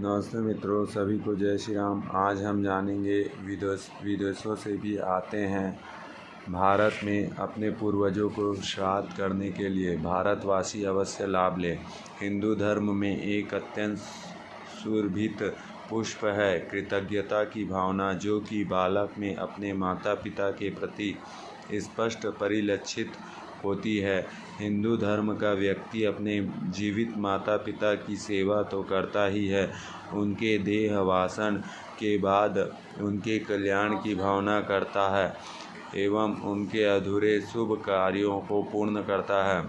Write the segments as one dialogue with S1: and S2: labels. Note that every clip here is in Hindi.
S1: नमस्ते मित्रों, सभी को जय श्री राम। आज हम जानेंगे विदेशों से भी आते हैं भारत में अपने पूर्वजों को श्राद्ध करने के लिए। भारतवासी अवश्य लाभ लें। हिंदू धर्म में एक अत्यंत सुरभित पुष्प है कृतज्ञता की भावना, जो कि बालक में अपने माता पिता के प्रति स्पष्ट परिलक्षित होती है। हिंदू धर्म का व्यक्ति अपने जीवित माता पिता की सेवा तो करता ही है, उनके देहावसान के बाद उनके कल्याण की भावना करता है एवं उनके अधूरे शुभ कार्यों को पूर्ण करता है।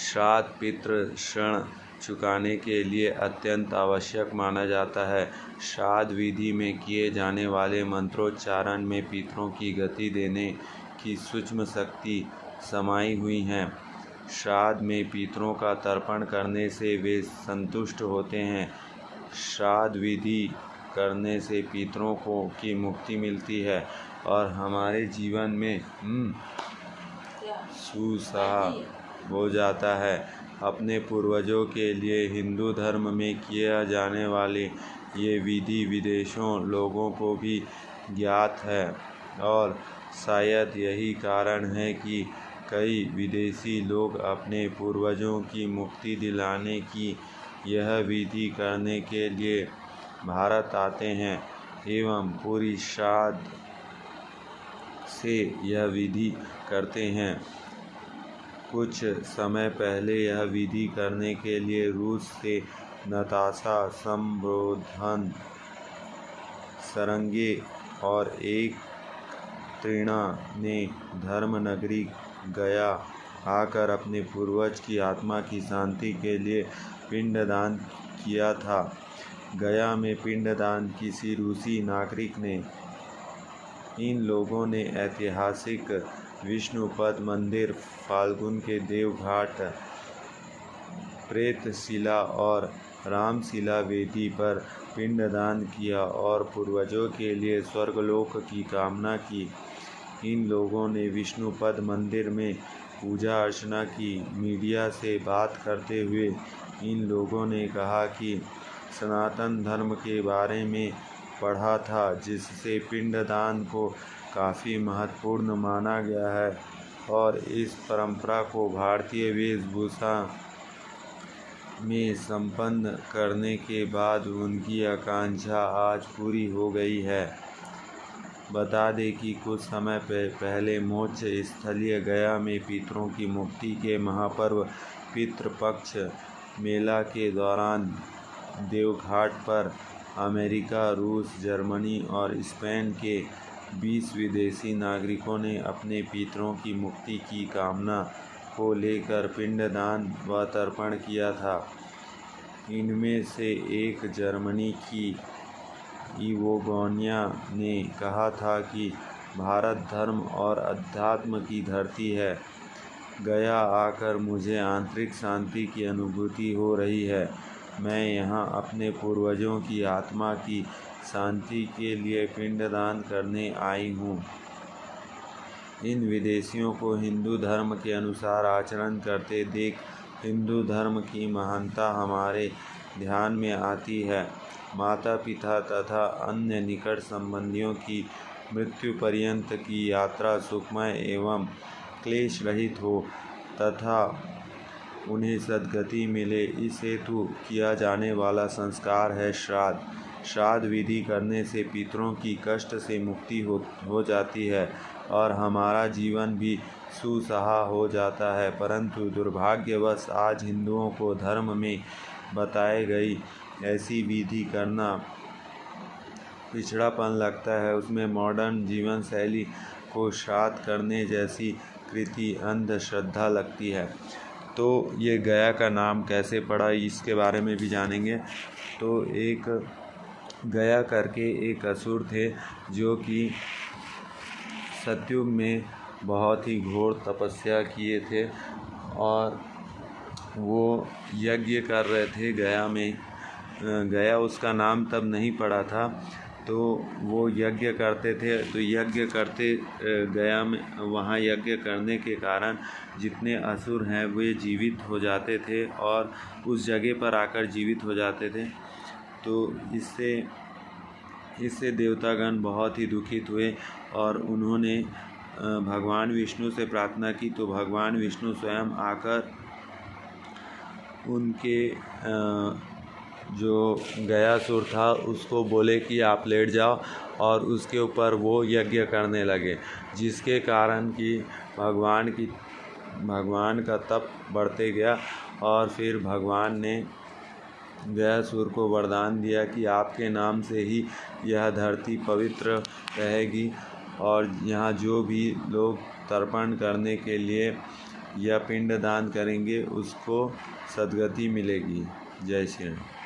S1: श्राद्ध पितृ ऋण चुकाने के लिए अत्यंत आवश्यक माना जाता है। श्राद्ध विधि में किए जाने वाले मंत्रोच्चारण में पितरों की गति देने की सूक्ष्म शक्ति समाई हुई है। श्राद्ध में पितरों का तर्पण करने से वे संतुष्ट होते हैं। श्राद्ध विधि करने से पितरों की मुक्ति मिलती है और हमारे जीवन में सुसहा हो जाता है। अपने पूर्वजों के लिए हिंदू धर्म में किया जाने वाले ये विधि विदेशों लोगों को भी ज्ञात है और शायद यही कारण है कि कई विदेशी लोग अपने पूर्वजों की मुक्ति दिलाने की यह विधि करने के लिए भारत आते हैं एवं पूरी श्राद्ध से यह विधि करते हैं। कुछ समय पहले यह विधि करने के लिए रूस से नताशा संबोधन सरंगे और एक त्रिणा ने धर्मनगरी गया आकर अपने पूर्वज की आत्मा की शांति के लिए पिंडदान किया था। गया में पिंडदान किसी रूसी नागरिक ने। इन लोगों ने ऐतिहासिक विष्णुपद मंदिर, फाल्गुन के देवघाट, प्रेतशिला और रामशिला वेदी पर पिंडदान किया और पूर्वजों के लिए स्वर्गलोक की कामना की। इन लोगों ने विष्णुपद मंदिर में पूजा अर्चना की। मीडिया से बात करते हुए इन लोगों ने कहा कि सनातन धर्म के बारे में पढ़ा था, जिससे पिंडदान को काफ़ी महत्वपूर्ण माना गया है और इस परंपरा को भारतीय वेशभूषा में संपन्न करने के बाद उनकी आकांक्षा आज पूरी हो गई है। बता दें कि कुछ समय पहले मोक्ष स्थलीय गया में पितरों की मुक्ति के महापर्व पितृपक्ष मेला के दौरान देवघाट पर अमेरिका, रूस, जर्मनी और स्पेन के 20 विदेशी नागरिकों ने अपने पितरों की मुक्ति की कामना को लेकर पिंडदान व तर्पण किया था। इनमें से एक जर्मनी की इवोगोनिया ने कहा था कि भारत धर्म और अध्यात्म की धरती है। गया आकर मुझे आंतरिक शांति की अनुभूति हो रही है। मैं यहाँ अपने पूर्वजों की आत्मा की शांति के लिए पिंडदान करने आई हूँ। इन विदेशियों को हिंदू धर्म के अनुसार आचरण करते देख हिंदू धर्म की महानता हमारे ध्यान में आती है। माता पिता तथा अन्य निकट संबंधियों की मृत्यु पर्यंत की यात्रा सुखमय एवं क्लेश रहित हो तथा उन्हें सद्गति मिले, इस हेतु किया जाने वाला संस्कार है श्राद्ध। श्राद्ध विधि करने से पितरों की कष्ट से मुक्ति हो जाती है और हमारा जीवन भी सुसहा हो जाता है। परंतु दुर्भाग्यवश आज हिंदुओं को धर्म में बताई गई ऐसी विधि करना पिछड़ापन लगता है। उसमें मॉडर्न जीवन शैली को श्राद्ध करने जैसी कृति अंधश्रद्धा लगती है। तो ये गया का नाम कैसे पड़ा, इसके बारे में भी जानेंगे। तो एक गया करके एक असुर थे जो कि सतयुग में बहुत ही घोर तपस्या किए थे और वो यज्ञ कर रहे थे गया में। गया उसका नाम तब नहीं पड़ा था, तो वो यज्ञ करते थे। तो यज्ञ करते गया में, वहाँ यज्ञ करने के कारण जितने असुर हैं वे जीवित हो जाते थे और उस जगह पर आकर जीवित हो जाते थे। तो इससे देवतागण बहुत ही दुखित हुए और उन्होंने भगवान विष्णु से प्रार्थना की। तो भगवान विष्णु स्वयं आकर उनके जो गयासुर था उसको बोले कि आप लेट जाओ, और उसके ऊपर वो यज्ञ करने लगे, जिसके कारण कि भगवान का तप बढ़ते गया। और फिर भगवान ने गयासुर को वरदान दिया कि आपके नाम से ही यह धरती पवित्र रहेगी, और यहाँ जो भी लोग तर्पण करने के लिए या पिंड दान करेंगे उसको सद्गति मिलेगी। जय श्री राम।